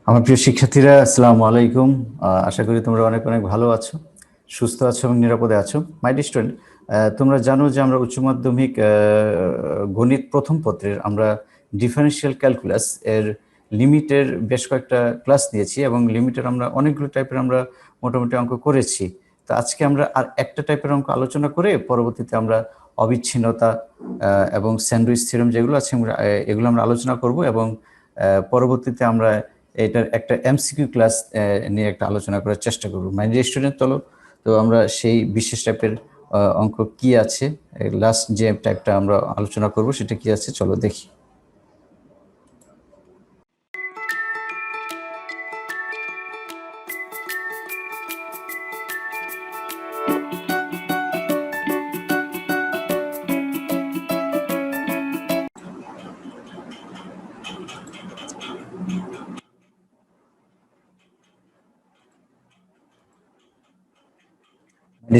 আমার প্রিয় শিক্ষার্থীরা, আসসালামু আলাইকুম। আশা করি তোমরা অনেক অনেক ভালো আছো, সুস্থ আছো এবং নিরাপদে আছো। মাই ডিয়ার স্টুডেন্ট, তোমরা জানো যে আমরা উচ্চ মাধ্যমিক গণিত প্রথম পত্রের আমরা ডিফারেনশিয়াল ক্যালকুলাস এর লিমিটের বেশ কয়েকটা ক্লাস নিয়েছি এবং লিমিটের আমরা অনেকগুলো টাইপের আমরা মোটামুটি অঙ্ক করেছি। তো আজকে আমরা আর একটা টাইপের অঙ্ক আলোচনা করে পরবর্তীতে আমরা অবিচ্ছিন্নতা এবং স্যান্ডউইচ থিওরেম যেগুলো আছে এগুলো আমরা আলোচনা করব এবং পরবর্তীতে আমরা এটার একটা এমসিকিউ ক্লাস নিয়ে একটা আলোচনা করার চেষ্টা করব। মাই ডিয়ার স্টুডেন্ট, চলো তো আমরা সেই বিশেষ টাইপের অঙ্ক কি আছে, লাস্ট যে টাইপটা আমরা আলোচনা করব সেটা কি আছে, চলো দেখি।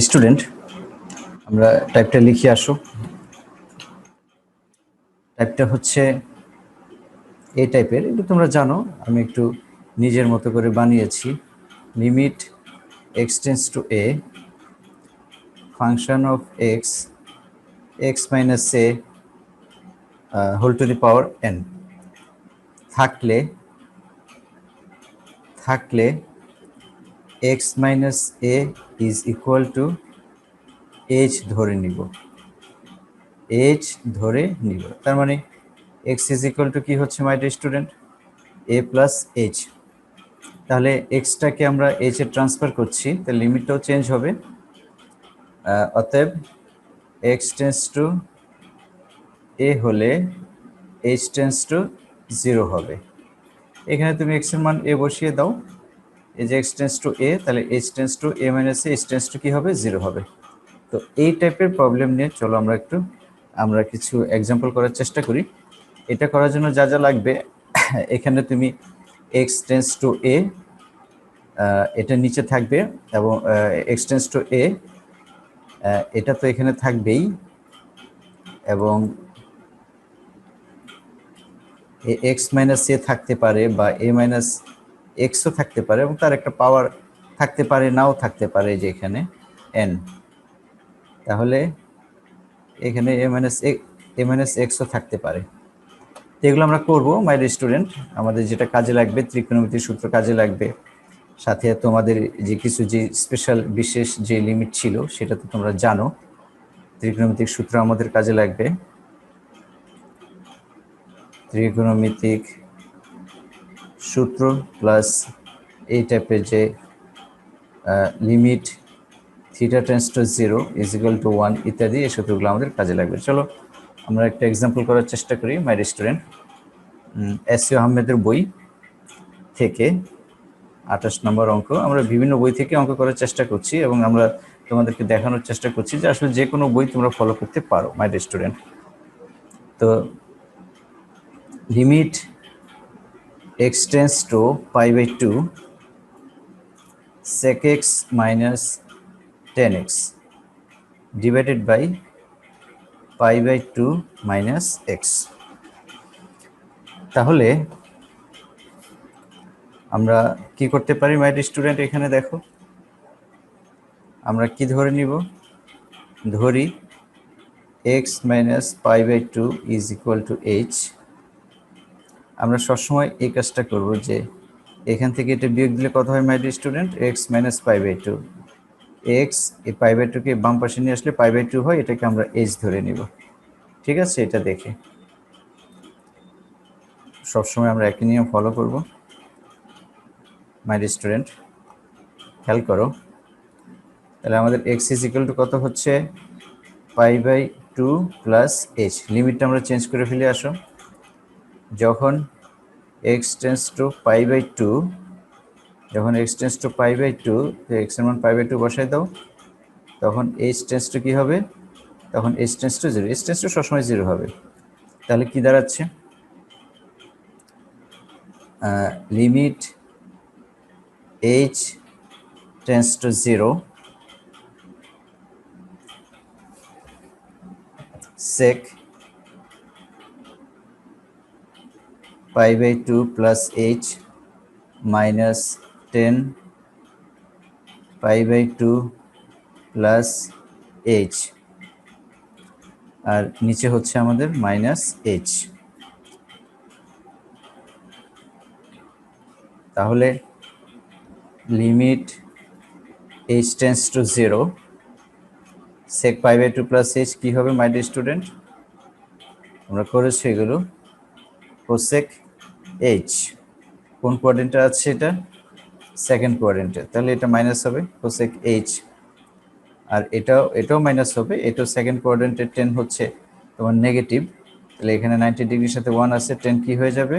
স্টুডেন্ট, আমরা টাইপটা লিখে আসো। টাইপটা হচ্ছে এই টাইপের, এটা তোমরা জানো, আমি একটু নিজের মতো করে বানিয়েছি। Limit x tends to a, function of x, x minus a whole to the power n থাকলে x minus a is equal to h ধরে নিব, তার মানে এক্স ইজ ইকুয়াল টু কি হচ্ছে my dear student, A plus H. তাহলে এক্সটাকে আমরা H a transfer করছি, তাহলে লিমিটটাও চেঞ্জ হবে। অতএব এক্স টেন্স টু এ হলে এইচ টেন্স টু 0 হবে। এখানে তুমি এক্স এর মান এ বসিয়ে দাও, এই যে এক্স টেন্স টু এ, তাহলে H tends to A minus H tends two কি হবে, 0 হবে। তো এই টাইপের প্রবলেম নিয়ে চলো আমরা কিছু এক্সাম্পল করার চেষ্টা করি। এটা করার জন্য যা যা লাগবে, এখানে তুমি এক্স টেন্স টু এ এটা নিচে থাকবে এবং এক্স টেন্স টু এ এটা তো এখানে থাকবেই, এবং এক্স মাইনাস এ থাকতে পারে বা এ মাইনাস এক্সও থাকতে পারে, এবং তার একটা পাওয়ার থাকতে পারে, নাও থাকতে পারে, যে এখানে এন। তাহলে এখানে এ মাইনাস এক্সও থাকতে পারে। এগুলো আমরা করব মাই ডিয়ার স্টুডেন্ট। আমাদের যেটা কাজে লাগবে, ত্রিকোণমিতির সূত্র কাজে লাগবে, সাথে তোমাদের যে কিছু যে স্পেশাল বিশেষ যে লিমিট ছিল সেটা তো তোমরা জানো। ত্রিকোণমিতিক সূত্র আমাদের কাজে লাগবে, ত্রিকোণমিতিক সূত্র প্লাস এই টাইপের যে limit theta tends to 0 is equal to 1 ইত্যাদি, এই সূত্রগুলো আমাদের কাজে লাগবে। চলো আমরা একটা এক্সাম্পল করার চেষ্টা করি মাই ডিয়ার স্টুডেন্ট। এস.ইউ আহমেদের বই থেকে 28 নম্বর অঙ্ক। আমরা বিভিন্ন বই থেকে অঙ্ক করার চেষ্টা করছি এবং আমরা তোমাদেরকে দেখানোর চেষ্টা করছি যে আসলে যে কোনো বই তোমরা ফলো করতে পারো মাই ডিয়ার স্টুডেন্ট। তো limit x tends to pi by 2 sec x minus 10x divided by pi by 2 minus x। তাহলে আমরা কি করতে পারি মাই ডিয়ার স্টুডেন্ট, এখানে দেখো আমরা কি ধরে নিব, ধরি x minus pi by 2 is equal to h। আমরা সবসময় এই কাজটা করব যে এখান থেকে এটা বিয়োগ দিলে কত হয় মাই dear student, x minus pi by 2, x এই pi by 2 কে বাম পাশে নিয়ে আসলে pi by 2 হয়, এটাকে আমরা h ধরে নিব। ঠিক আছে, এটা দেখে সবসময় আমরা একই নিয়ম ফলো করব মাই ডিয়ার স্টুডেন্ট। খেয়াল করো, তাহলে আমাদের এক্স ইজ ইকুয়াল টু কত হচ্ছে, পাই বাই 2 প্লাস এইচ। লিমিটটা আমরা চেঞ্জ করে ফেলে আসো। যখন x tends to pi by 2, যখন x tends to pi by 2, x এর মান পাই বাই 2 বসাই দাও, তখন এইচ টেন্স টু কি হবে, তখন h tends to 0, h tends to সবসময় 0 হবে। তাহলে কি দাঁড়াচ্ছে, limit h tends to 0 sec pi by 2 plus h minus 10 pi by 2 plus h, আর নিচে হচ্ছে আমাদের মাইনাস এইচ। তাহলে limit h tends to 0 sec pi by 2 plus h কি হবে মাই ডিয়ার স্টুডেন্ট? আমরা করেছি এগুলো কোসেক এইচ। কোন কোয়াড্রেন্টে আছে এটা? সেকেন্ড কোয়াড্রেন্টে। তাহলে এটা মাইনাস হবে কোসেক এইচ, আর এটাও মাইনাস হবে। এটাও সেকেন্ড কোয়াড্রেন্টের 10 হচ্ছে তোমার নেগেটিভ। তাহলে এখানে 90 ডিগ্রির সাথে 1 আছে, 10 কি হয়ে যাবে?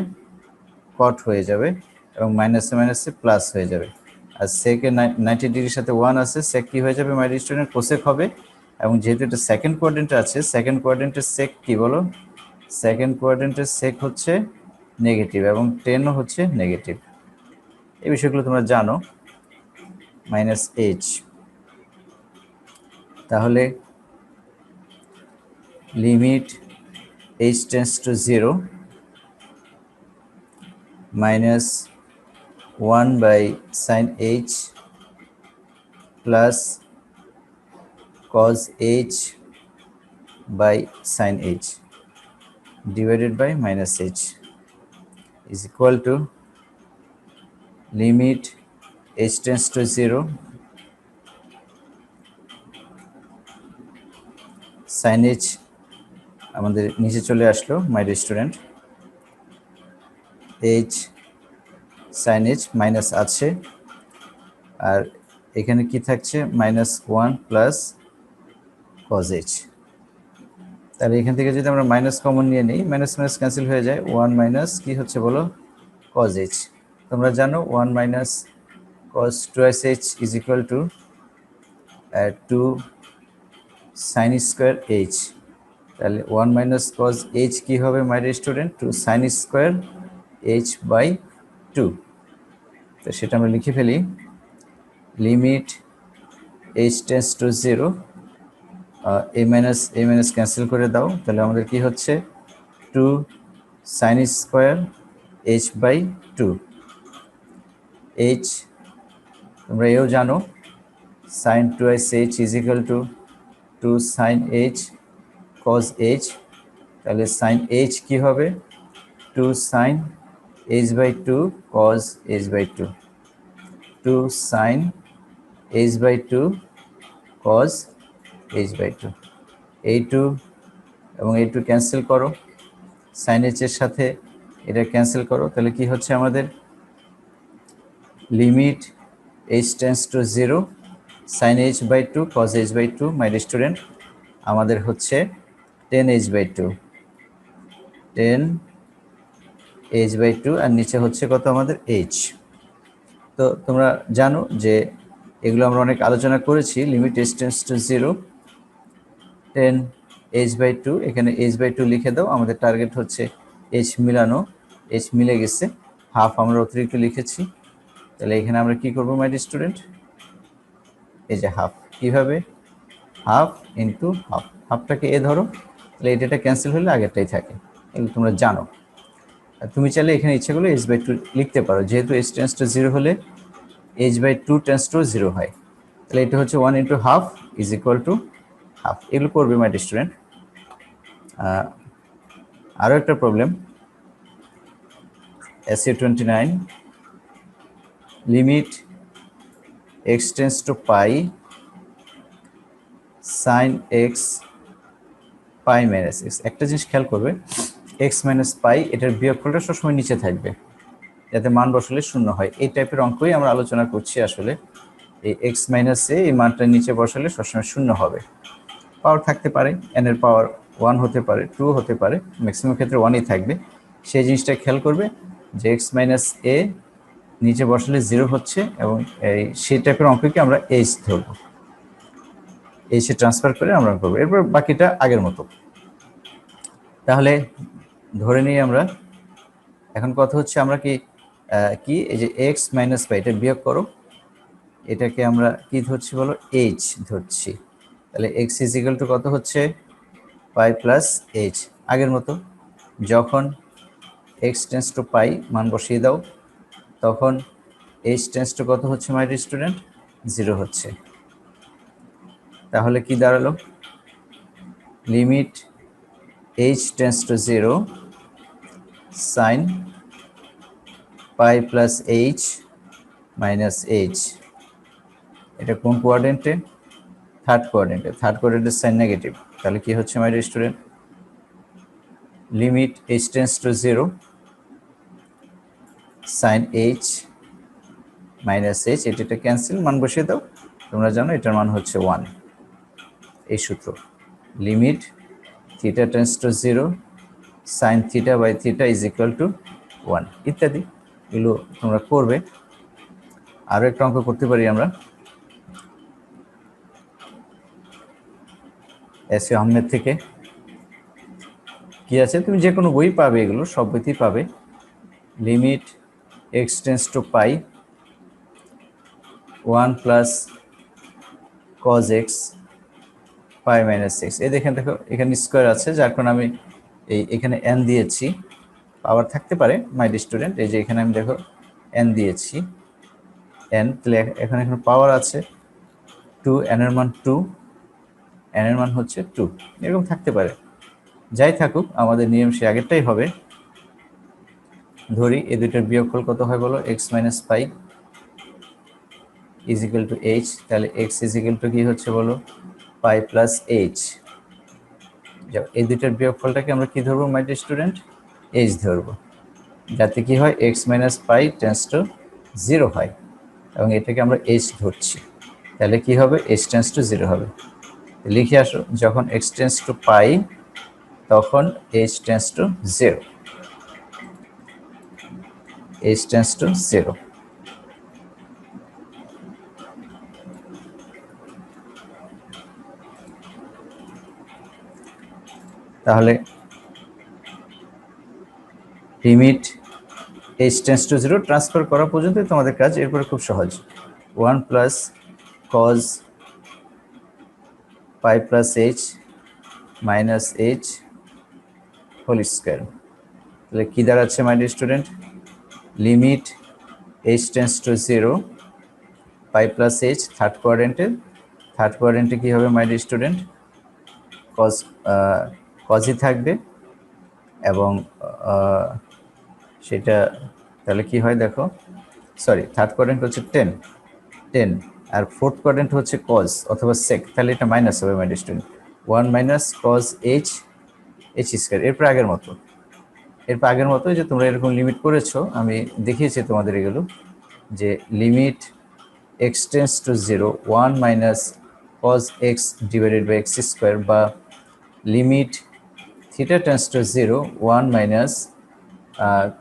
কট হয়ে যাবে, এবং মাইনাসে মাইনাসে প্লাস হয়ে যাবে। আর সেকে 90 ডিগ্রির সাথে 1 আছে, সেক কি হয়ে যাবে মাই ডিয়ার স্টুডেন্ট? কোসেক হবে। এবং যেহেতু এটা সেকেন্ড কোয়াড্রেন্টে আছে, সেকেন্ড কোয়াড্রেন্টের সেক কি বলো? সেকেন্ড কোয়াড্রেন্টের সেক হচ্ছে নেগেটিভ, এবং 10ও হচ্ছে নেগেটিভ। এই বিষয়গুলো তোমরা জানো। Minus h. তাহলে limit h tends to 0 minus 1 by sine h plus cos h by sin h divided by minus h is equal to limit h tends to 0 sin h আমাদের নিচে চলে আসলো মাই dear student. h sin h minus আছে, আর এখানে কি থাকছে? Minus 1 plus cos h। তাহলে এখান থেকে যদি আমরা মাইনাস কমন নিয়ে নিই, মাইনাস মাইনাস ক্যান্সেল হয়ে যায়, 1 মাইনাস কি হচ্ছে বলো? cos h। তোমরা জানো 1 minus cos 2h is equal to 2 sin square h। তাহলে 1 মাইনাস cos h কি হবে my dear student? 2 sin square h by 2। তো সেটা আমরা লিখে ফেলি। Limit h tends to 0, a minus cancel করে দাও, তাহলে আমাদের কি হচ্ছে? 2 sin square h by 2। h তোমরা এও জানো sin 2h is equal to 2 sin h cos h। তাহলে sin h কি হবে? 2 sin h by 2 cos h by 2। 2 sin h by 2 cos h by 2। এই 2 এবং এই 2 ক্যান্সেল করো, sin h এর সাথে এটা ক্যান্সেল করো, তাহলে কি হচ্ছে আমাদের? Limit h tends to 0 sin h by 2 cos h by 2 my dear student আমাদের হচ্ছে 10h by 2, 10h by 2, আর নিচে হচ্ছে কত আমাদের? h। তো তোমরা জানো যে এগুলো আমরা অনেক আলোচনা করেছি। Limit h tends to 0 10h by 2, এখানে h by 2 লিখে দাও। আমাদের টার্গেট হচ্ছে h মিলানো, h মিলে গেছে, হাফ আমরা অতিরিক্ত লিখেছি। তাহলে এখানে আমরা কি করব মাই ডিয়ার স্টুডেন্ট? এই যে হাফ, কিভাবে? হাফ ইন্টু হাফ, হাফটাকে এ ধরো, তাহলে এটা ক্যান্সেল হলে আগেরটাই থাকে। এগুলো তোমরা জানো। আর তুমি চাইলে এখানে ইচ্ছে করলে h by 2 লিখতে পারো, যেহেতু h টেন্স টু 0 হলে h by 2 টেন্স টু 0 হয়। তাহলে এটা হচ্ছে 1 into half is equal to half. এগুলো করবে মাই ডিয়ার স্টুডেন্ট। আরও একটা problem, SE 29 limit x tends to pi sine x pi minus x. একটা জিনিস খেয়াল করবে, এক্স মাইনাস পাই এটার বিয়োগফলটা সবসময় নিচে থাকবে, যাতে মান বসালে শূন্য হয়। এই টাইপের অঙ্কই আমরা আলোচনা করছি। আসলে এই এক্স মাইনাস এ এই মানটা নিচে বসালে সবসময় শূন্য হবে। পাওয়ার থাকতে পারে, এন এর পাওয়ার 1 হতে পারে, 2 হতে পারে, ম্যাক্সিমাম ক্ষেত্রে 1ই থাকবে। সেই জিনিসটা খেয়াল করবে যে এক্স মাইনাস এ নিচে বসালে 0 হচ্ছে, এবং এই সেই টাইপের অঙ্ককে আমরা এইচ ধরবো, এইচে ট্রান্সফার করে আমরা করবো। এরপর বাকিটা আগের মতো। তাহলে ধরে নিই আমরা, এখন কথা হচ্ছে আমরা কি এই যে এক্স মাইনাস পাই এটা বিয়োগ করো, এটাকে আমরা কি ধরছি বলো? এইচ ধরছি। তাহলে এক্স ইজ ইকুয়াল টু কত হচ্ছে? পাই প্লাস এইচ। আগের মতো যখন এক্স টেন্স টু পাই মান বসিয়ে দাও, তখন এইচ টেন্স টু কত হচ্ছে মাই ডিয়ার স্টুডেন্ট? 0 হচ্ছে। তাহলে কি দাঁড়ালো? Limit h tends to 0 sine pi plus h minus h. এটা কোন কোয়াড্রেন্টে? থার্ড কোয়াড্রেন্টে। থার্ড কোয়াড্রেন্টের সাইন নেগেটিভ। তাহলে কি হচ্ছে my dear student? Limit h tends to 0 sine h minus h, এটা ক্যান্সেল, মান বসিয়ে দাও। তোমরা জানো এটার মান হচ্ছে 1। এই সূত্র limit theta tends to 0 sine theta by theta is equal to 1 ইত্যাদি। এগুলো তোমরা করবে। আরও একটা অঙ্ক করতে পারি আমরা, এস এ আহমেদ থেকে। কি আছে, তুমি যে কোনো বই পাবে, এগুলো সব বইতেই পাবে। Limit x tends to pi 1 plus cos x pi minus x. এই দেখেন, দেখো এখানে স্কোয়ার আছে, যার কারণে আমি এখানে এন দিয়েছি। পাওয়ার থাকতে পারে মাই স্টুডেন্ট, এই যে এখানে আমি দেখো এন দিয়েছি, এন। তাহলে এখানে পাওয়ার আছে 2, এন এর মান 2, এন এর মান হচ্ছে 2, এরকম থাকতে পারে। যাই থাকুক, আমাদের নিয়ম সে আগেরটাই হবে। ধরি এই দুইটার বিয়োগফল কত হয় বলো? X minus pi is equal to h. তাহলে এক্স ইজ ইকুয়াল টু কি হচ্ছে বলো? পাই প্লাস এইচ। এই দুইটার বিয়োগফলটাকে আমরা কি ধরবো মাই ডিয়ার স্টুডেন্ট? এইচ ধরবো, যাতে কি হয় x minus pi tends to 0 হয়, এবং এটাকে আমরা এইচ ধরছি। তাহলে কি হবে? এইচ টেন্স টু 0 হবে। লিখে আসো, যখন এক্স টেন্স টু পাই তখন h tends to 0, h tends to 0। তাহলে limit h tends to 0 transfer করা পর্যন্ত তোমাদের কাজ, এরপরে খুব সহজ। 1 plus cos pi plus h minus h whole square. তাহলে কী দাঁড়াচ্ছে my dear student? Limit h tends to 0 pi plus h third কোয়াড্রেন্টে কী হবে মাই ডিয়ার স্টুডেন্ট? কজই থাকবে, এবং সেটা তাহলে কি হয় দেখো, সরি, থার্ড কোয়াড্রেন্ট হচ্ছে 10, আর ফোর্থ কোয়াড্রেন্ট হচ্ছে কজ অথবা সেক। তাহলে এটা মাইনাস হবে my dear student. 1 minus cos H square. এরপর আগের মতো যে তোমরা এরকম লিমিট করেছো, আমি দেখিয়েছি তোমাদের এগুলো, যে limit x tends to 0 1 minus cos x divided by x square, বা limit theta tends to 0 1 minus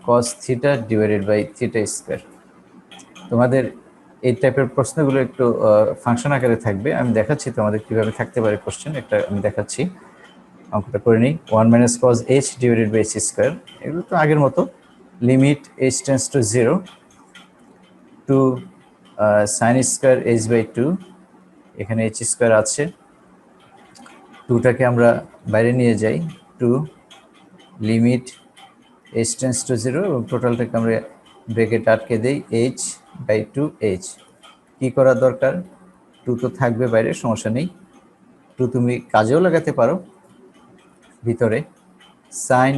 cos theta divided by theta square. তোমাদের এই টাইপের প্রশ্নগুলো একটু ফাংশন আকারে থাকবে। আমি দেখাচ্ছি তোমাদের কীভাবে থাকতে পারে কোশ্চেন, একটা আমি দেখাচ্ছি। অঙ্কটা করে নিই। 1 minus cos h divided by h square, এগুলো তো আগের মতো। Limit h tends to 0 two sine square h by 2, এখানে এইচ স্কোয়ার আছে, 2টাকে আমরা বাইরে নিয়ে যাই, 2 লিমিট এইচ টেন্স টু 0, এবং টোটালটাকে আমরা ব্রেকেট আটকে দিই এইচ বাই 2 এইচ। কী করার দরকার? 2 তো থাকবে বাইরে, সমস্যা নেই, 2 তুমি কাজেও লাগাতে পারো ভিতরে। সাইন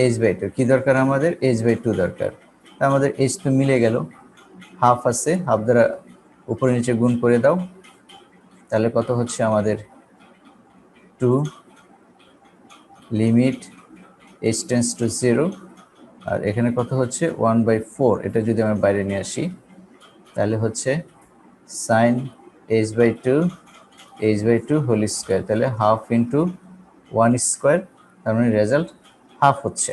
এইচ বাই 2 কী দরকার আমাদের? এইচ বাই 2 দরকার। তা আমাদের এইচ তো মিলে গেল, হাফ আছে, হাফ দ্বারা উপরে নিচে গুণ করে দাও, তাহলে কত হচ্ছে আমাদের? 2 লিমিট এইচ টেন্স টু 0, আর এখানে কত হচ্ছে? 1/4। এটা যদি আমি বাইরে নিয়ে আসি, তাহলে হচ্ছে sine h by 2 whole square. তাহলে হাফ ইন্টু 1 স্কোয়ার, তার মানে রেজাল্ট হাফ হচ্ছে।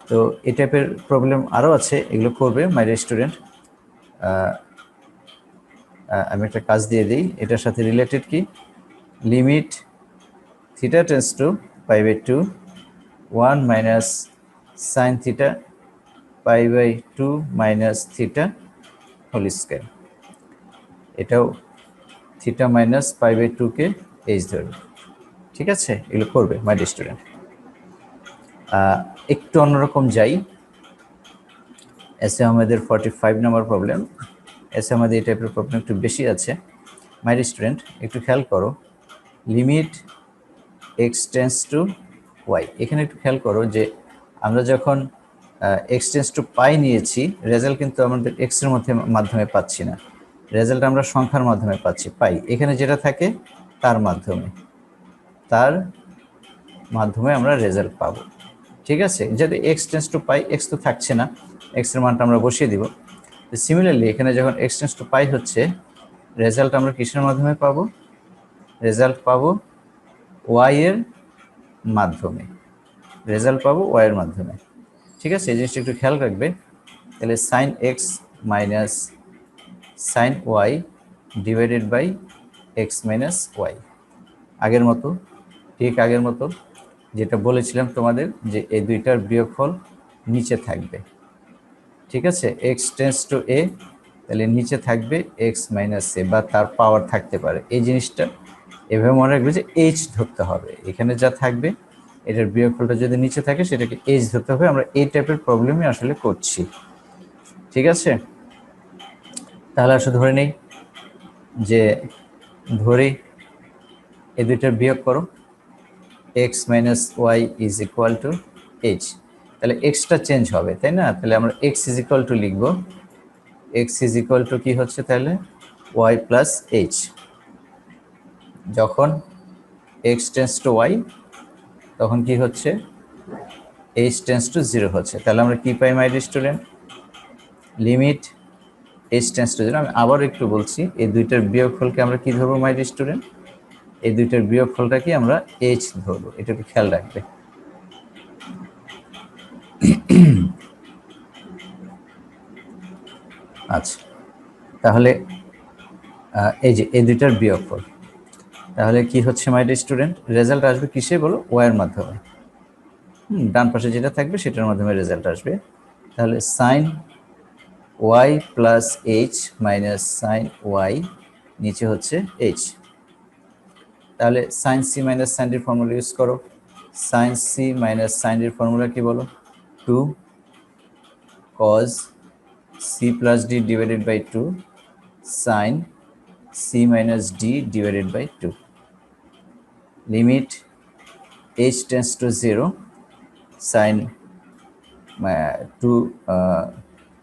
তো এই টাইপের প্রবলেম আরও আছে, এগুলো করবে মাই ডিয়ার স্টুডেন্ট। আমি একটা কাজ দিয়ে দিই, এটার সাথে রিলেটেড কি, limit theta tends to pi by 2 1 minus sine theta pi by 2 minus theta whole square. এটাও থিটা মাইনাস পাই বাই 2কে এইচ ধরবে। ঠিক আছে, এগুলো করবে মাই ডিয়ার স্টুডেন্ট। একটু অন্যরকম যাই, এস এ আহমেদের 45 নম্বর প্রবলেম। এস এ আহমেদ এই টাইপের প্রবলেম একটু বেশি আছে। মাই স্টুডেন্ট একটু খেয়াল করো, limit x tends to y. এখানে একটু খেয়াল করো যে আমরা যখন এক্স টেন্স টু পাই নিয়েছি, রেজাল্ট কিন্তু আমাদের এক্স এর মাধ্যমে পাচ্ছি না, রেজাল্ট আমরা সংখ্যার মাধ্যমে পাচ্ছি, পাই এখানে যেটা থাকে তার মাধ্যমে আমরা রেজাল্ট পাবো। ঠিক আছে, যদি x tends to pi, x তো থাকছে না, এক্স এর মানটা আমরা বসিয়ে দিব। সিমিলারলি এখানে যখন এক্স টেন্স টু পাই হচ্ছে, রেজাল্ট আমরা কিসের মাধ্যমে পাবো? রেজাল্ট পাবো ওয়াই এর মাধ্যমে, রেজাল্ট পাবো ওয়াই এর মাধ্যমে। ঠিক আছে, এই জিনিসটা একটু খেয়াল রাখবে। তাহলে sine x minus sine y divided by x minus y, আগের মতো, ঠিক আগের মতো যেটা বলেছিলাম তোমাদের, যে এই দুইটার বিয়োগফল নিচে থাকবে। ঠিক আছে, এক্স টেন্স টু এ, তাহলে নিচে থাকবে এক্স মাইনাস এ, বা তার পাওয়ার থাকতে পারে। এই জিনিসটা এভাবে মনে রাখবে যে এইচ ধরতে হবে, এখানে যা থাকবে এটার বিয়োগফলটা যদি নিচে থাকে সেটাকে এইচ ধরতে হবে। আমরা এই টাইপের প্রবলেমই আসলে করছি। ঠিক আছে, তাহলে আসলে ধরে নেই যে, ধরি এই দুইটার বিয়োগ করো, x minus y is equal to h. তাহলে এক্সটা চেঞ্জ হবে, তাই না? তাহলে আমরা এক্স ইজ ইকুয়াল টু লিখবো, এক্স ইজ ইকুয়াল টু কি হচ্ছে তাহলে ওয়াই প্লাস এইচ। যখন এক্স টেন্স টু ওয়াই তখন কি হচ্ছে, এইচ টেন্স টু জিরো হচ্ছে। তাহলে আমরা কি পাই my student? Limit h tends to zero. আমি আবার একটু বলছি, এই দুইটার বিয়োগফলকে আমরা কি ধরবো মাই স্টুডেন্ট? এই দুইটার বিয়োগফলটাকে আমরা এইচ ধরবো, এটা একটু খেয়াল রাখবে। আচ্ছা, তাহলে এই যে এই দুইটার বিয়োগফল, তাহলে কি হচ্ছে মাই স্টুডেন্ট? রেজাল্ট আসবে কিসে বলো? ওয়াই এর মাধ্যমে। ডান পাশে যেটা থাকবে সেটার মাধ্যমে রেজাল্ট আসবে। তাহলে sine y plus h minus sine y, নিচে হচ্ছে এইচ। তাহলে সাইন সি মাইনাস সাইন ডির ফর্মুলা ইউজ করো। সাইন সি মাইনাস সাইন ডির ফর্মুলা কি বলো? 2 cos c plus d divided by 2 sin c minus d divided by 2. Limit h tends to 0 sin 2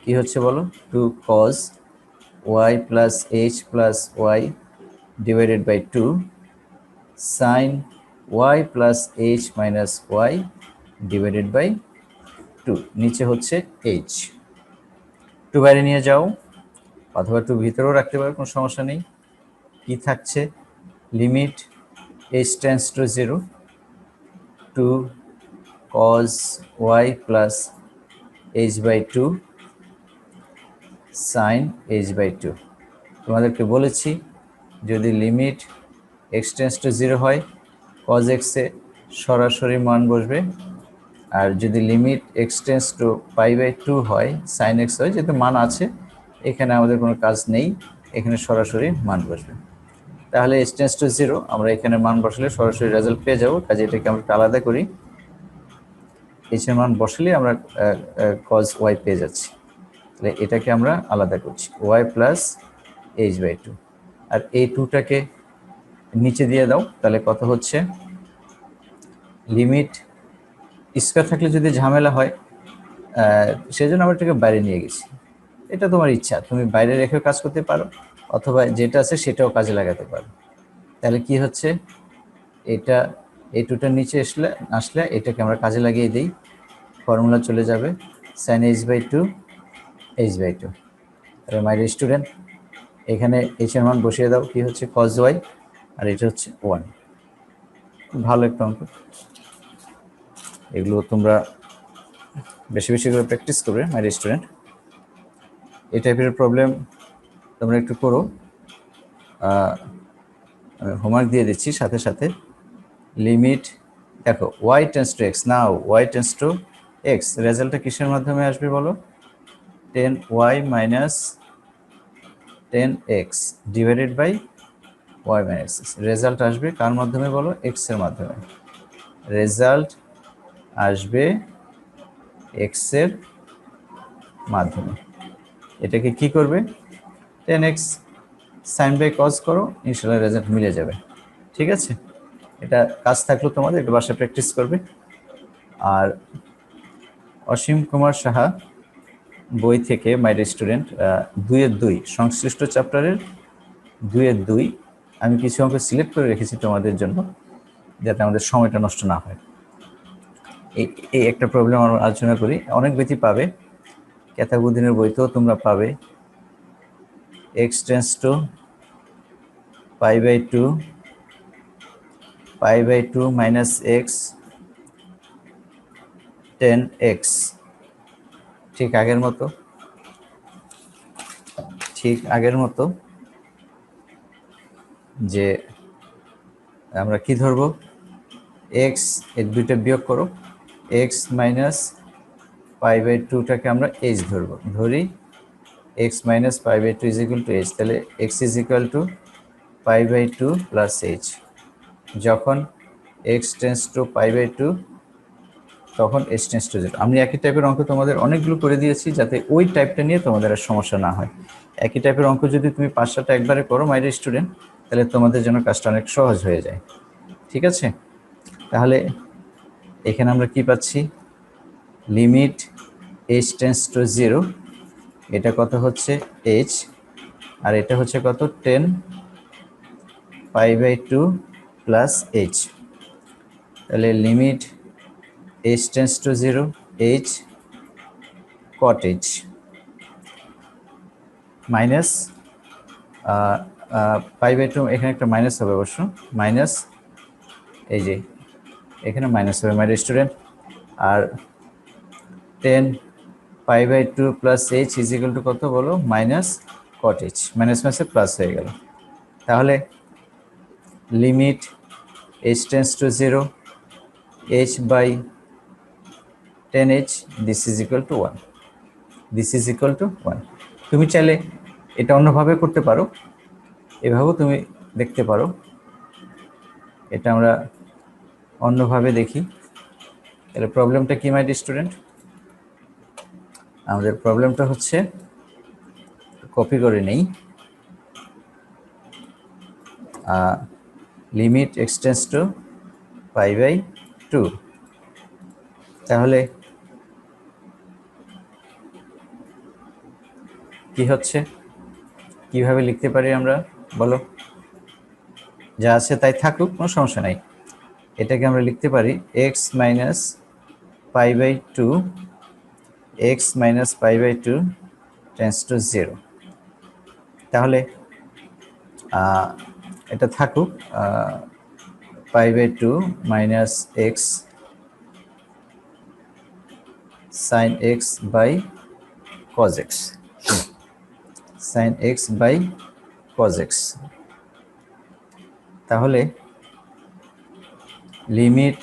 কি হচ্ছে বলো? 2 cos y plus h plus y divided by 2 sin y plus h minus y divided by 2, নিচে হচ্ছে h। Two বাইরে নিয়ে যাও, অথবা two ভিতরেও রাখতে পারো, কোনো সমস্যা নেই। কি থাকছে? Limit h tends to 0 2 cos y plus h by 2 sin h by 2। তোমাদেরকে বলেছি যদি লিমিট x টেন্স টু 0 হয়, cos x এ সরাসরি মান বসবে, আর যদি limit x tends to pi by 2 হয়, sin x হয়, যেহেতু মান আছে এখানে আমাদের কোনো কাজ নেই, এখানে সরাসরি মান বসবে। তাহলে h টেন্স টু 0 আমরা এখানে মান বসালে সরাসরি রেজাল্ট পেয়ে যাবো, কাজে এটাকে আমরা আলাদা করি। h এর মান বসালে আমরা cos y পেয়ে যাচ্ছি, তাহলে এটাকে আমরা আলাদা করছি, y প্লাস h বাই 2। আর এই 2টাকে নিচে দিয়ে দাও, তাহলে কত হচ্ছে? লিমিট স্কয়ার থাকলে যদি ঝামেলা হয়, সেজন্য আমরা এটাকে বাইরে নিয়ে গেছি। এটা তোমার ইচ্ছা, তুমি বাইরে রেখেও কাজ করতে পারো, অথবা যেটা আছে সেটাও কাজে লাগাতে পারো। তাহলে কি হচ্ছে, এটা এই 2টার নিচে আসলে এটাকে আমরা কাজে লাগিয়ে দিই, ফর্মুলা চলে যাবে sin h by 2 h by 2। তাহলে মাই স্টুডেন্ট এখানে h এর মান বসিয়ে দাও, কি হচ্ছে cos y, আর এটা হচ্ছে 1। ভালো একটা অঙ্ক, এগুলো তোমরা বেশি বেশি করে প্র্যাকটিস করবে মাই স্টুডেন্ট। এই টাইপের প্রবলেম তোমরা একটু করো, আমি হোমওয়ার্ক দিয়ে দিচ্ছি সাথে সাথে। লিমিট দেখো y tends to x, now y tends to x, রেজাল্টটা কিসের মাধ্যমে আসবে বলো? 10y minus 10x divided by y minus x। Result আসবে কার মাধ্যমে বলো? x এর মাধ্যমে। রেজাল্ট আসবে x এর মাধ্যমে। এটাকে কি করবে, 10x সাইন বাই কজ করো, ইনশাল্লাহ রেজাল্ট মিলে যাবে। ঠিক আছে, এটা কাজ থাকলো তোমাদের, একটু বাসায় প্র্যাকটিস করবে। আর অসীম কুমার সাহা বই থেকে মাই স্টুডেন্ট 2-2 সংশ্লিষ্ট চ্যাপ্টারের 2-2 আমি কিছু অঙ্ক সিলেক্ট করে রেখেছি তোমাদের জন্য, যাতে আমাদের সময়টা নষ্ট না হয়। এই একটা প্রবলেম আমরা আলোচনা করি। অনেক বইতে পাবে, ক্যাথাবুদ্দিনের বইতেও তোমরা পাবে। x tends to π/2 π/2 minus x 10x, ঠিক আগের মতো যে আমরা কি ধরবো, x এর দুইটা বিয়োগ করো, x মাইনাস π/2টাকে আমরা h ধরি x minus π/2 is equal to h, তাহলে x is equal to π/2 plus h। যখন x টেন্স টু π/2 তখন h টেন্স টু 0। আমি একই টাইপের অঙ্ক তোমাদের অনেকগুলো করে দিয়েছি, যাতে ওই টাইপটা নিয়ে তোমাদের আর সমস্যা না হয়। একই টাইপের অঙ্ক যদি তুমি 5-7টা একবারে করো মাই ডিয়ার স্টুডেন্ট, তাহলে তোমাদের জন্য কাজটা অনেক সহজ হয়ে যায়। ঠিক আছে, তাহলে এখানে আমরা কি পাচ্ছি, লিমিট h টেন্স টু 0, এটা কত হচ্ছে h, আর এটা হচ্ছে কত 10 π/2 প্লাস h। তাহলে limit h tends to 0 h cot h minus π/2, এখানে একটা মাইনাস হবে অবশ্য, মাইনাস এই যে এখানে মাইনাস হবে মাই স্টুডেন্ট। আর 10 π/2 plus h is equal to কত বলো, মাইনাস cot h, মাইনাস মাইনাসে প্লাস হয়ে গেল। তাহলে limit h tends to 0 h by 10h, this is equal to 1, this is equal to 1। তুমি চাইলে এটা অন্যভাবে করতে পারো, এভাবেও তুমি দেখতে পারো। এটা আমরা অন্যভাবে দেখি। তাহলে প্রবলেমটা কি মাই স্টুডেন্ট, আমাদের প্রবলেমটা হচ্ছে, কপি করে নেই, লিমিট x টেন্স টু π/2। তাহলে কি হচ্ছে, কিভাবে লিখতে পারি আমরা বলো, যা আছে তাই থাকুক, কোনো সমস্যা নাই। এটাকে আমরা লিখতে পারি x minus π/2 x minus π/2 tends to 0। তাহলে এটা থাকুক, π/2 minus x sin x by cos x, sin x by cos x। তাহলে limit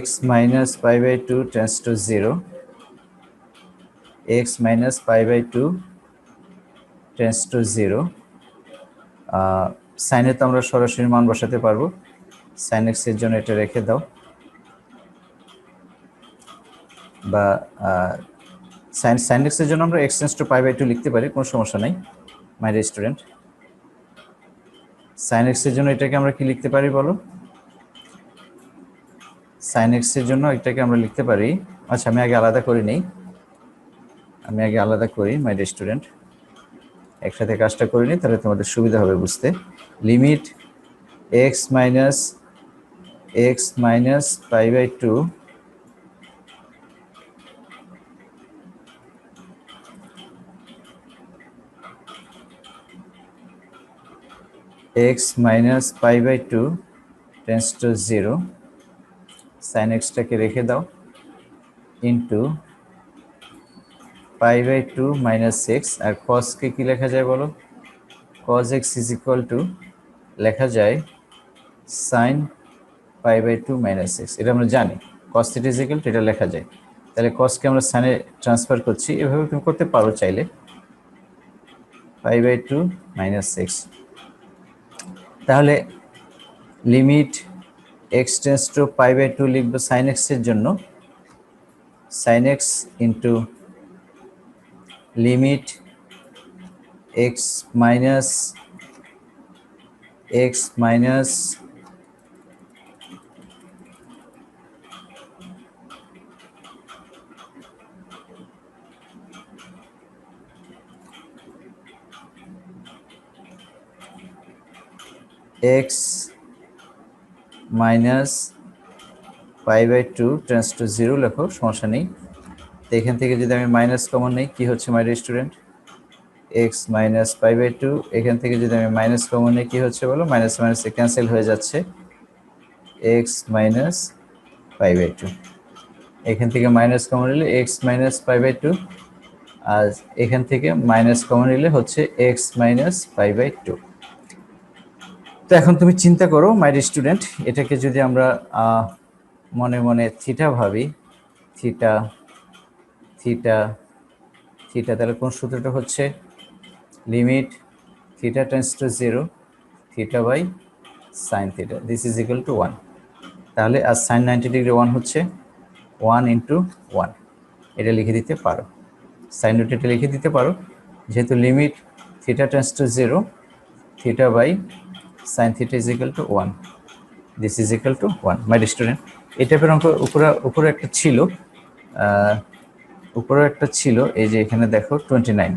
x minus π/2 tends to 0 x minus π/2 tends to 0। সাইনে তো আমরা সরাসরি মান বসাতে পারবো, সাইন এক্স এর জন্য এটা রেখে দাও, বা সাইন এক্স এর জন্য আমরা x টেন্স টু π/2 লিখতে পারি, কোনো সমস্যা নাই my dear student. Sine x এর জন্য এটাকে আমরা কি লিখতে পারি বলো, সাইন এক্স এর জন্য এটাকে আমরা লিখতে পারি, আচ্ছা আমি আগে আলাদা করে নেই, মাই ডিয়ার স্টুডেন্ট, একসাথে কাজটা করে নিই, তাহলে তোমাদের সুবিধা হবে বুঝতে। Limit x minus π/2 x minus π/2 tends to 0, sine এক্সটাকে রেখে দাও, ইন্টু π/2 মাইনাস এক্স, আর কসকে কি লেখা যায় বলো, cos x is equal to লেখা যায় সাইন π/2 মাইনাস এক্স, এটা আমরা জানি, cos theta is equal two এটা লেখা যায়। তাহলে কসকে আমরা সাইনে ট্রান্সফার করছি, এভাবে তুমি করতে পারো চাইলে, π/2 মাইনাস এক্স। তাহলে লিমিট x টেন্স টু π/2 লিখবো সাইন এক্স এর জন্য, sine x into limit x minus x minus π/2 tends to 0 লেখো, সমস্যা নেই। তো এখান থেকে যদি আমি মাইনাস কমন নেই, কি হচ্ছে মাই স্টুডেন্ট? x মাইনাস π/2, এখান থেকে যদি আমি মাইনাস কমন নেই, কি হচ্ছে বলো? মাইনাস মাইনাসে ক্যান্সেল হয়ে যাচ্ছে, x মাইনাস π/2। এখান থেকে মাইনাস কমন নিলে x মাইনাস π/2, আর এখান থেকে মাইনাস কমন নিলে হচ্ছে x মাইনাস π/2। তো এখন তুমি চিন্তা করো মাই স্টুডেন্ট, এটাকে যদি আমরা মনে মনে থিটা ভাবি, থিটা থিটা থিটা, তাহলে কোন সূত্রটা হচ্ছে? Limit theta tends to 0 theta by sine theta, this is equal to 1। তাহলে আর সাইন 90 ডিগ্রি 1 হচ্ছে 1 ইন্টু 1, এটা লিখে দিতে পারো, সাইন রুটটা লিখে দিতে পারো, যেহেতু limit theta tends to 0 theta by sine theta is equal to 1, this is equal to 1। My student, এই টাইপের অঙ্ক উপরে একটা ছিল, উপরে একটা ছিল, এই যে এখানে দেখো 29,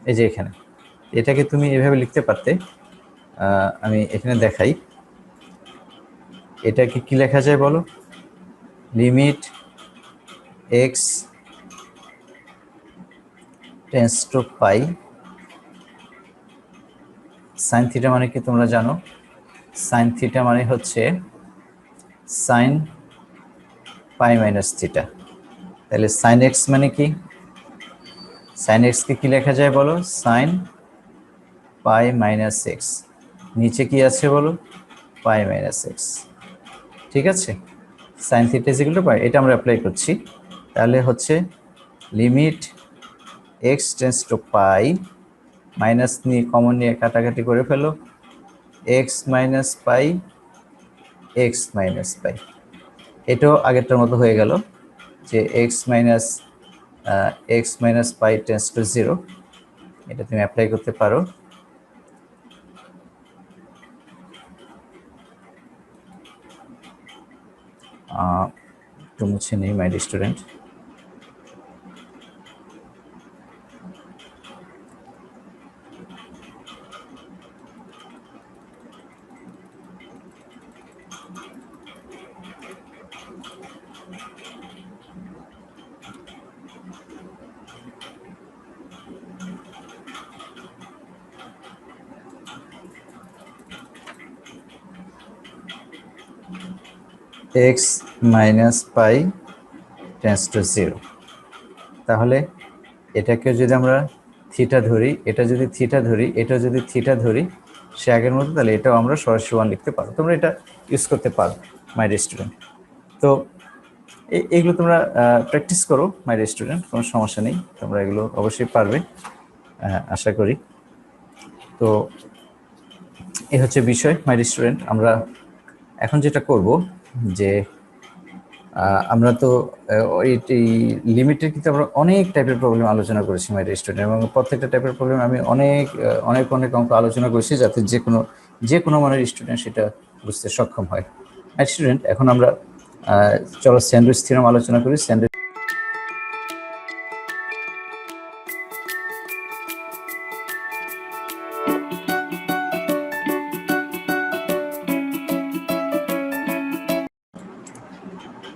এই যে এখানে, এটাকে তুমি এভাবে লিখতে পারতে। আমি এখানে দেখাই, এটাকে কি লেখা যায় বলো? Limit x tends to pi sine theta মানে কি তোমরা জানো? সাইন থিটা মানে হচ্ছে সাইন পাই মাইনাস থিটা। তাহলে সাইন এক্স মানে কি? সাইন এক্সকে কি লেখা যায় বলো? সাইন পাই মাইনাস এক্স, নিচে কি আছে বলো? পাই মাইনাস এক্স, ঠিক আছে? Sine theta is equal to pi, এটা আমরা অ্যাপ্লাই করছি। তাহলে হচ্ছে limit x tends to pi, minus নিয়ে কমন নিয়ে কাটাকাটি করে ফেলো, x minus pi x minus pi, এটাও আগেরটার মতো হয়ে গেল যে x minus pi tends to 0, এটা তুমি অ্যাপ্লাই করতে পারো। একটু মুছে নেই my student. X minus pi tends to 0, তাহলে এটাকে যদি আমরা থিটা ধরি, এটা যদি থিটা ধরি, এটা যদি থিটা ধরি, সে আগের মতো, তাহলে এটাও আমরা সরাসরি 1 লিখতে পারো। তোমরা এটা ইউজ করতে পারো মাই স্টুডেন্ট। তো এইগুলো তোমরা প্র্যাকটিস করো মাই স্টুডেন্ট, কোনো সমস্যা নেই, তোমরা এগুলো অবশ্যই পারবে আশা করি। তো এই হচ্ছে বিষয় মাই স্টুডেন্ট। আমরা এখন যেটা করব যে আমরা তো এই লিমিটের কিন্তু আমরা অনেক টাইপের প্রবলেম আলোচনা করেছি মাই স্টুডেন্ট, এবং প্রত্যেকটা টাইপের প্রবলেম আমি অনেক অনেক অঙ্ক আলোচনা করেছি, যাতে যে কোনো মানের স্টুডেন্ট সেটা বুঝতে সক্ষম হয়। মাই স্টুডেন্ট, এখন আমরা চলো স্যান্ডউইচ থিওরাম আলোচনা করি। স্যান্ডউইচ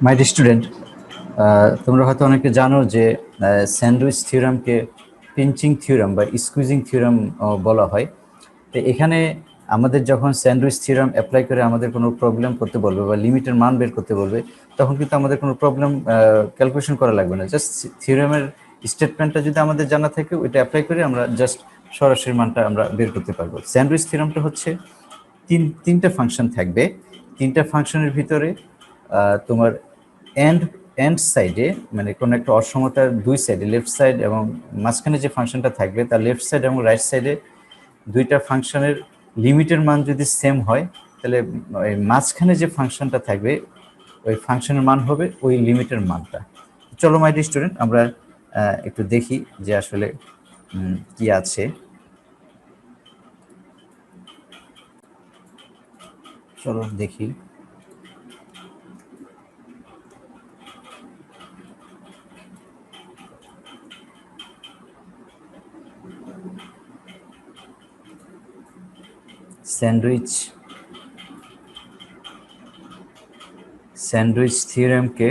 মাই স্টুডেন্ট, তোমরা হয়তো অনেকে জানো যে স্যান্ডউইচ থিওরামকে পিঞ্চিং থিওরাম বা স্কুইজিং থিওরাম বলা হয়। তো এখানে আমাদের যখন স্যান্ডউইচ থিওরাম অ্যাপ্লাই করে আমাদের কোনো প্রবলেম করতে বলবে বা লিমিটের মান বের করতে বলবে, তখন কিন্তু আমাদের কোনো প্রবলেম ক্যালকুলেশন করা লাগবে না, জাস্ট থিওরামের স্টেটমেন্টটা যদি আমাদের জানা থাকে, ওইটা অ্যাপ্লাই করে আমরা জাস্ট সরাসরি মানটা আমরা বের করতে পারবো। স্যান্ডউইচ থিওরামটা হচ্ছে তিনটা ফাংশন থাকবে, তিনটা ফাংশনের ভিতরে তোমার এন্ড সাইডে, মানে কোনো একটা অসমতার দুই সাইডে, লেফট সাইড এবং মাঝখানে যে ফাংশনটা থাকবে তার লেফট সাইড এবং রাইট সাইডে দুইটা ফাংশনের লিমিটের মান যদি সেম হয়, তাহলে ওই মাঝখানে যে ফাংশনটা থাকবে ওই ফাংশনের মান হবে ওই লিমিটের মানটা। চলো মাই স্টুডেন্ট, আমরা একটু দেখি যে আসলে কি আছে। চলো দেখি। স্যান্ডউইচ থিওরেমকে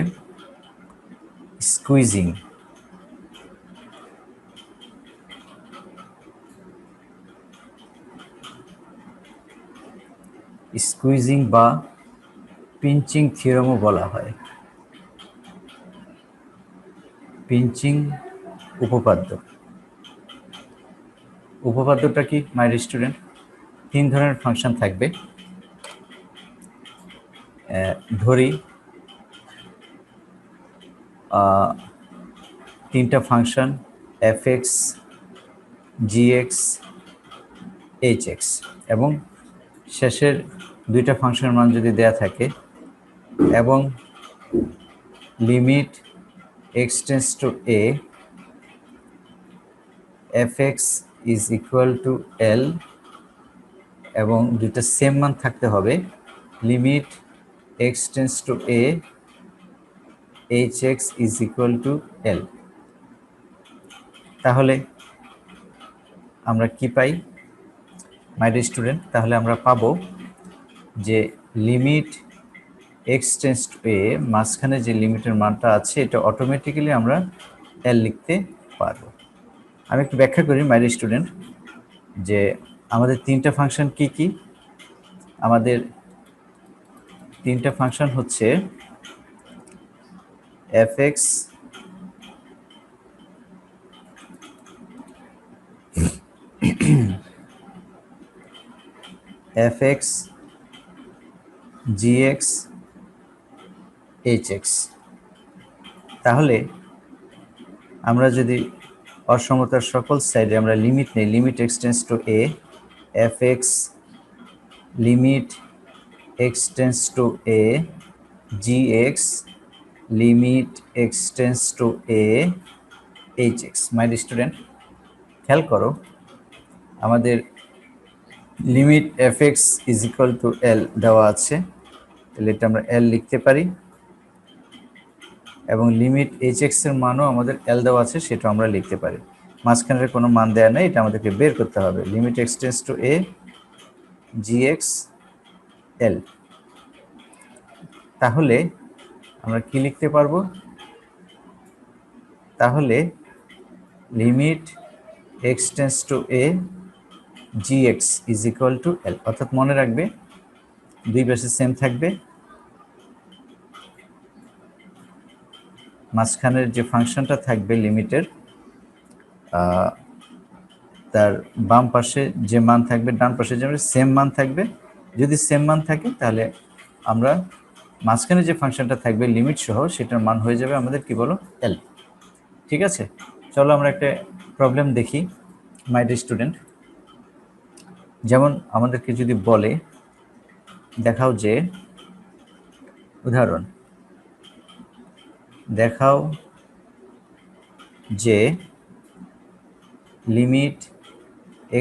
স্কুইজিং বা পিঞ্চিং থিওরেমও বলা হয়। পিঞ্চিং উপপাদ্যটা কি মাই স্টুডেন্ট? 3 ধরনের ফাংশন থাকবে। ধরি 3টা ফাংশন fx gx hx এবং শেষের 2টা ফাংশনের মান যদি দেয়া থাকে এবং limit x tends to a fx is equal two l এবং 2টা সেম মান থাকতে হবে, limit x tends to a hx is equal two l। তাহলে আমরা কি পাই মাই ডিয়ার স্টুডেন্ট? তাহলে আমরা পাবো যে limit x tends to a, মাঝখানে যে লিমিটের মানটা আছে এটা অটোমেটিক্যালি আমরা l লিখতে পারবো। আমি একটু ব্যাখ্যা করি মাই ডিয়ার স্টুডেন্ট যে আমাদের 3টা ফাংশন কি কি। আমাদের 3টা ফাংশন হচ্ছে fx fx gx hx। তাহলে আমরা যদি অসমতার সকল সাইডে আমরা লিমিট নেই, limit x tends to a fx limit x tends to a gx limit x tends to a hx। My student খেয়াল করো, আমাদের limit fx is equal two l দেওয়া আছে, তাহলে এটা আমরা l লিখতে পারি এবং লিমিট hx এর মানও আমাদের l দেওয়া আছে, সেটা আমরা লিখতে পারি। মাঝখানের কোনো মান দেওয়া নেই, এটা আমাদেরকে বের করতে হবে। Limit x tends to a gx l। তাহলে আমরা কি লিখতে পারবো? তাহলে limit x tends to a gx is equal two l। অর্থাৎ মনে রাখবে দুই পাশে সেম থাকবে, মাঝখানের যে ফাংশনটা থাকবে লিমিটের তার বাম পাশে যে মান থাকবে ডান পাশে যে সেম মান থাকবে। যদি সেম মান থাকে তাহলে আমরা মাঝখানে যে ফাংশনটা থাকবে লিমিট সহ সেটার মান হয়ে যাবে আমাদের কি বলো l। ঠিক আছে, চলো আমরা একটা প্রবলেম দেখি মাই ডিয়ার স্টুডেন্ট। যেমন আমাদেরকে যদি বলে দেখাও যে উদাহরণ দেখাও যে limit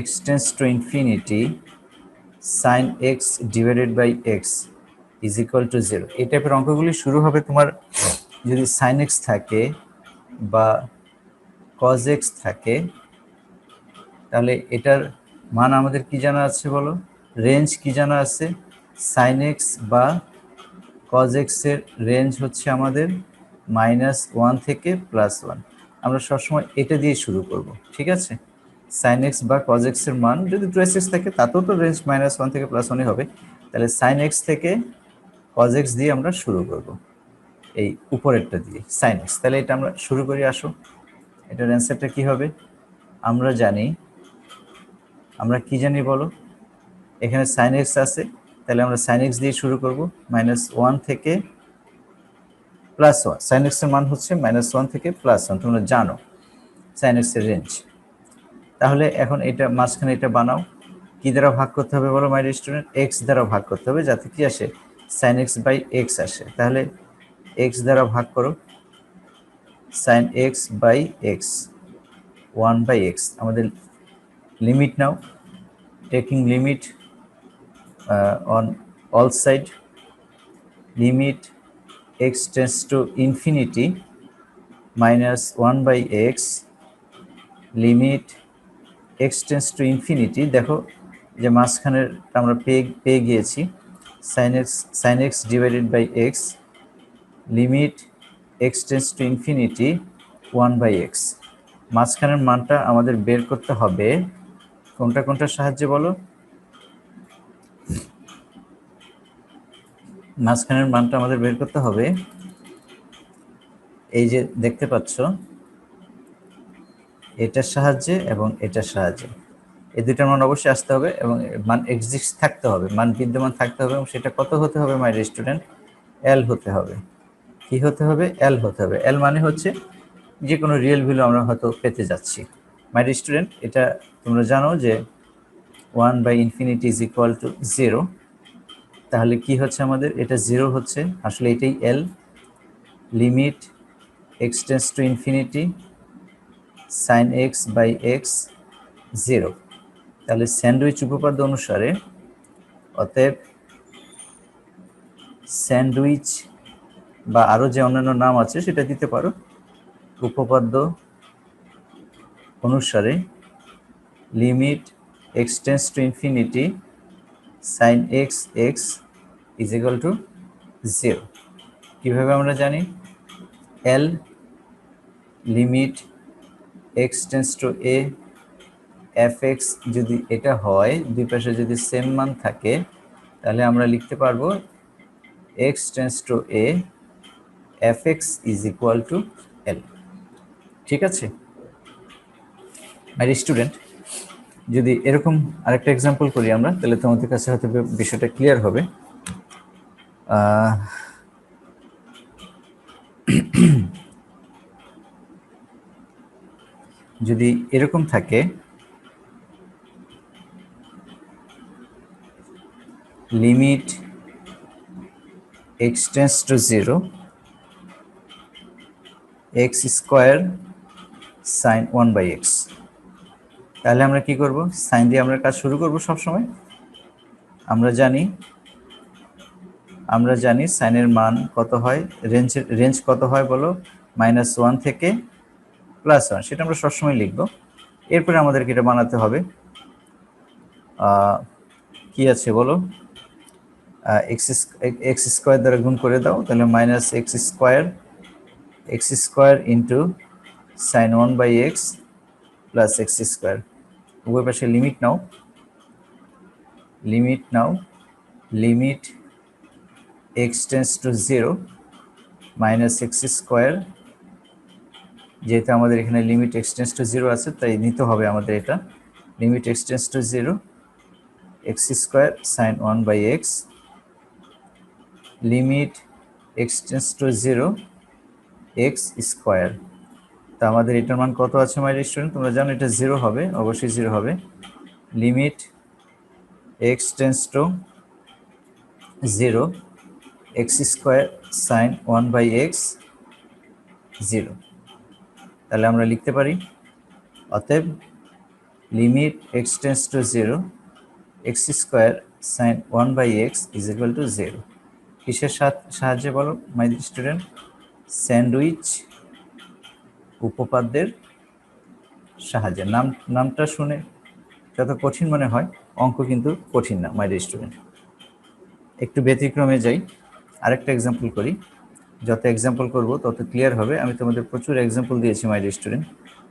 x tends to infinity sin x divided by x is equal to 0। এই টাইপের অঙ্কগুলি শুরু হবে তোমার যদি sin x থাকে বা cos x থাকে, তাহলে এটার মান আমাদের কি জানা আছে বলো? রেঞ্জ কি জানা আছে? sin x বা cos x এর রেঞ্জ হচ্ছে আমাদের -1 থেকে +1। আমরা সবসময় এটা দিয়ে শুরু করব, ঠিক আছে? sin x বা cos x এর মান যদি 2x থাকে তাতেও তো রেঞ্জ -1 থেকে +1 হবে, তাহলে sin x থেকে cos x দিয়ে আমরা শুরু করব, এই উপরেরটা দিয়ে sin x। তাহলে এটা আমরা শুরু করি, আসো। এটার অ্যান্সারটা কি হবে? আমরা কি জানি বলো? এখানে sin x আছে, তাহলে আমরা sin x দিয়ে শুরু করব, -1 থেকে +1। sin x এর মান হচ্ছে -1 থেকে +1, তোমরা জানো sin x এর রেঞ্জ। তাহলে এখন এটা মাঝখানে এটা বানাও, কি দ্বারা ভাগ করতে হবে বলো মাই ডিয়ার স্টুডেন্ট? x দ্বারা ভাগ করতে হবে, যাতে কি আসে sin x বাই x আসে। তাহলে x দ্বারা ভাগ করো, sin x by x, 1 by x। আমাদের limit now, taking limit on all side, limit x tends to infinity minus 1 by x, limit x tends to infinity। দেখো যে মাঝখানের আমরা পেয়ে গিয়েছি sin x divided by x, limit x tends to infinity 1 by x। মাঝখানের মানটা আমাদের বের করতে হবে কোনটার সাহায্যে বলো? মাঝখানের মানটা আমাদের বের করতে হবে এই যে দেখতে পাচ্ছ এটার সাহায্যে এবং এটার সাহায্যে। এই দুইটার মান অবশ্যই আসতে হবে এবং মান এক্সিস্ট থাকতে হবে, মান বিদ্যমান থাকতে হবে। এবং সেটা কত হতে হবে মাই স্টুডেন্ট? এল হতে হবে। কি হতে হবে? এল হতে হবে। এল মানে হচ্ছে যে কোনো রিয়েল ভ্যালু আমরা হয়তো পেতে যাচ্ছি। মাই স্টুডেন্ট, এটা তোমরা জানো যে 1 by infinity is equal to 0। তাহলে কি হচ্ছে আমাদের? এটা 0 হচ্ছে, আসলে এটাই এল। Limit x tends to infinity sin x by x 0। তাহলে স্যান্ডউইচ উপপাদ্য অনুসারে, অতএব স্যান্ডউইচ বা আরও যে অন্যান্য নাম আছে সেটা দিতে পারো, উপপাদ্য অনুসারে limit x tends to infinity sin x x is equal to 0। কীভাবে আমরা জানি? L limit x tends to a fx, যদি এটা হয়, দুই পাশে যদি সেম মান থাকে, তাহলে আমরা লিখতে পারবো x tends to a fx is equal two l। ঠিক আছে মাই স্টুডেন্ট, যদি এরকম আরেকটা এক্সাম্পল করি আমরা, তাহলে তোমাদের কাছে হয়তো বিষয়টা ক্লিয়ার হবে। যদি এরকম থাকে limit x tends to 0 x square sin 1 by x, তাহলে আমরা কি করব? সাইন দিয়ে আমরা কাজ শুরু করব সবসময়। আমরা জানি সাইনের মান কত হয়, রেঞ্জ কত হয় বলো? -1 থেকে +1, সেটা আমরা সবসময় লিখব। এরপরে আমাদেরকে এটা বানাতে হবে, কি আছে বলো? এক্স স্কোয়ার দ্বারা গুণ করে দাও, তাহলে -x square into sin 1 by x plus x square. উভয় পাশে লিমিট নাও, limit x tends to 0 minus x square, যেহেতু আমাদের এখানে লিমিট x টেন্ডস টু 0 আছে, তাই নিতে হবে আমাদের এটা। Limit x tends to 0 x square sin 1 by x, limit x tends to 0 x square. তা আমাদের এটার মান কত আছে মাই স্টুডেন্ট? তোমরা জানো এটা 0 হবে, অবশ্যই 0 হবে। Limit x tends to 0 x square sin 1 by x 0। তাহলে আমরা লিখতে পারি, অতএব limit x tends to 0 x square sin 1 by x is equal to 0। কিসের সাহায্যে বলো মাই স্টুডেন্ট? স্যান্ডউইচ উপপাদ্যের সাহায্যে। নামটা শুনে যত কঠিন মনে হয়, অঙ্ক কিন্তু কঠিন না মাই স্টুডেন্ট। একটু ব্যতিক্রমে যাই, আরেকটা এক্সাম্পল করি। যত এক্সাম্পল করব তত ক্লিয়ার হবে। আমি তোমাদের প্রচুর এক্সাম্পল দিয়েছি মাই স্টুডেন্ট,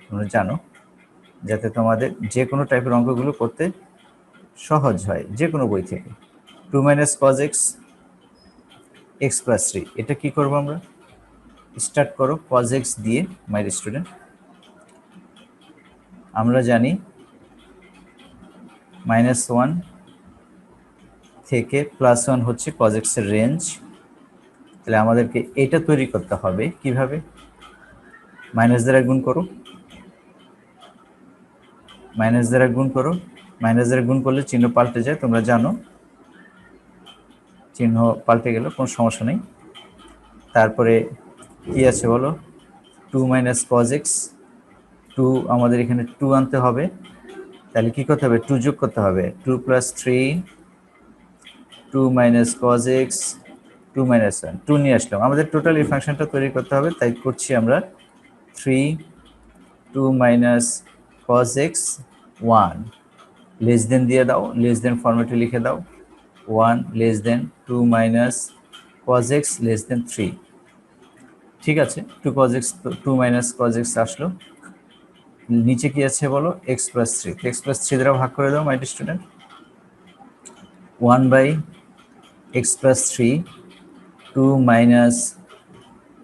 তোমরা জানো, যাতে তোমাদের যে কোনো টাইপের অঙ্কগুলো করতে সহজ হয়, যে কোনো বই থেকে। 2 minus cos x x plus 3, এটা কি করবো আমরা? স্টার্ট করো cos x দিয়ে মাই স্টুডেন্ট। আমরা জানি -1 থেকে +1 হচ্ছে cos x এর রেঞ্জ। তাহলে আমাদেরকে এটা তৈরি করতে হবে কিভাবে? মাইনাস দ্বারা গুণ করো, মাইনাস দ্বারা গুণ করলে চিহ্ন পাল্টে যায়, তোমরা জানো। চিহ্ন পাল্টে গেল, কোনো সমস্যা নেই। তারপরে কি আছে বলো? 2 মাইনাস কজ এক্স, 2 আমাদের এখানে 2 আনতে হবে, তাহলে কি করতে হবে 2 যোগ করতে হবে, 2 plus 3, 2 minus cos x, 2 minus 1, 2 নিয়ে আসলাম। আমাদের টোটাল এই ফাংশনটা তৈরি করতে হবে, তাই করছি আমরা 3, 2 minus cos x 1 less than দিয়ে দাও, লেস দেন ফর্মেটে লিখে দাও, 1 less than 2 minus cos x less than 3। ঠিক আছে, 2 cos x 2 minus cos x আসলো, নিচে কি আছে বলো x প্লাস 3, x প্লাস 3 দ্বারা ভাগ করে দাও my student, 1 by x plus 3, 2 minus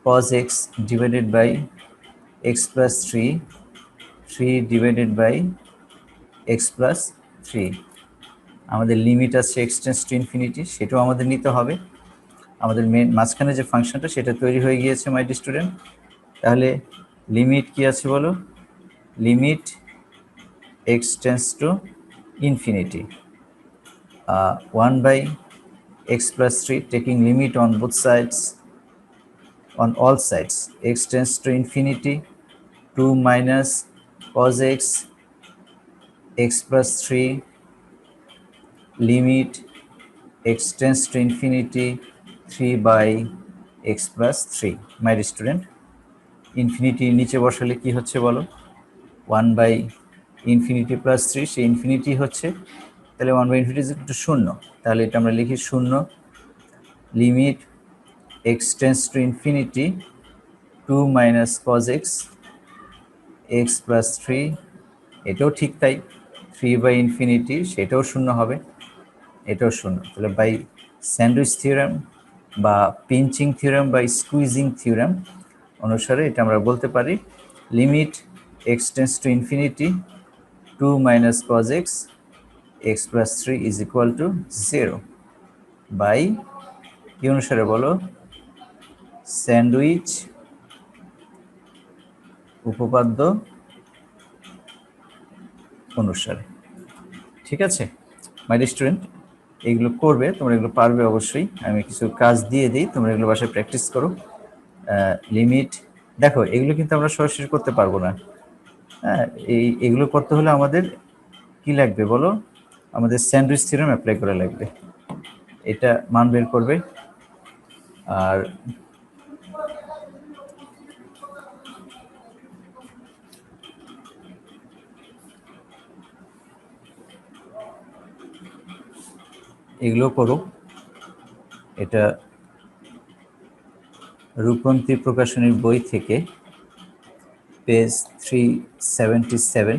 cos x divided by x plus 3, 3 divided by x plus 3। আমাদের লিমিট আছে x টেন্ডস টু ইনফিনিটি, সেটাও আমাদের নিতে হবে। আমাদের মেন মাঝখানে যে ফাংশনটা সেটা তৈরি হয়ে গিয়েছে মাই স্টুডেন্ট। তাহলে লিমিট কি আছে বলো, limit x tends to infinity 1 by x plus 3, taking limit on both sides, on all sides, x tends to infinity, 2 minus cos x, x plus 3, limit x tends to infinity, 3 by x plus 3। my student, infinity নিচে বসালে কি হচ্ছে বলো, 1 by infinity plus 3, say infinity হচ্ছে, তাহলে 1 by infinity একটু শূন্য, তাহলে এটা আমরা লিখি শূন্য, limit x tends to infinity 2 minus cos x x plus 3, এটাও ঠিক তাই, 3 বাই ইনফিনিটি সেটাও শূন্য হবে, এটাও শূন্য। তাহলে বাই স্যান্ডউইচ থিওরাম বা পিঞ্চিং থিওরাম বা স্কুইজিং থিওরাম অনুসারে এটা আমরা বলতে পারি limit x tends to infinity 2 minus cos x x plus 3 is equal to 0 by কি অনুসারে বলো, স্যান্ডউইচ উপপাদ্য অনুসারে। ঠিক আছে মাই স্টুডেন্ট, এইগুলো করবে তোমরা, এগুলো পারবে অবশ্যই, আমি কিছু কাজ দিয়ে দিই, তোমরা এগুলো বাসায় প্র্যাকটিস করো। লিমিট দেখো, এগুলো কিন্তু আমরা সরাসরি করতে পারবো না, হ্যাঁ, এগুলো করতে হলে আমাদের কি লাগবে বলো, আমাদের স্যান্ডউইচ থিওরাম অ্যাপ্লাই করা লাগবে, এটা মান বের করবে। আর এগুলো করো, এটা রূপন্তী প্রকাশনীর বই থেকে পেজ 377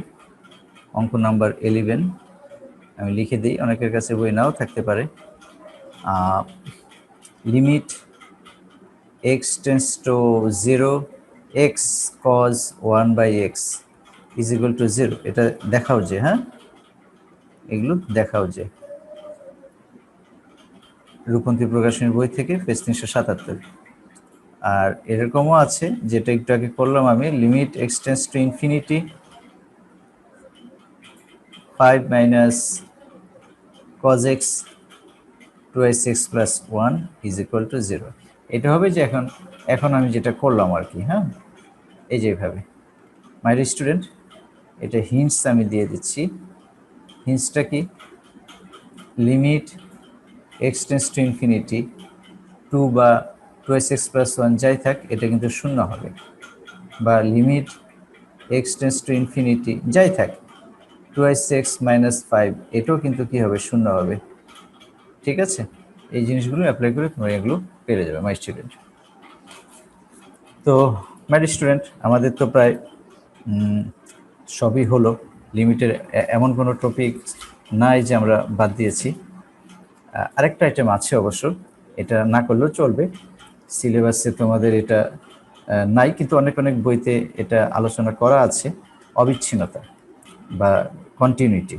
অঙ্ক নাম্বার 11, আমি লিখে দিই, অনেকের কাছে বই নাও থাকতে পারে। Limit x tends to 0, x cos 1 by x is equal to 0, এটা দেখাও যে, হ্যাঁ এগুলো দেখাও যে, রূপন্তী প্রকাশনীর বই থেকে পেজ 377। আর এরকমও আছে যেটা একটু আগে করলাম আমি, limit x tends to infinity 5 minus cos x twice x plus 1 is equal to 0। এটা হবে যে এখন আমি যেটা করলাম আর কি, হ্যাঁ এই যে এইভাবে। মাই স্টুডেন্ট, এটা হিন্টস আমি দিয়ে দিচ্ছি, হিন্টসটা কি, limit x tends to infinity 2 বা twice x plus 1 যাই থাক, এটা কিন্তু শূন্য হবে, বা limit x tends to infinity যাই থাক 2x minus 5, এটাও কিন্তু কি হবে, শূন্য হবে। ঠিক আছে, এই জিনিসগুলো অ্যাপ্লাই করে তোমরা এগুলো পেরে যাবে মাই স্টুডেন্ট। তো মাই স্টুডেন্ট, আমাদের তো প্রায় সবই হলো, লিমিটের এমন কোনো টপিক নাই যে আমরা বাদ দিয়েছি। আরেকটা আইটেম আছে অবশ্য, এটা না করলেও চলবে, সিলেবাসে তোমাদের এটা নাই, কিন্তু অনেক বইতে এটা আলোচনা করা আছে, অবিচ্ছিন্নতা বা কন্টিনিউটি।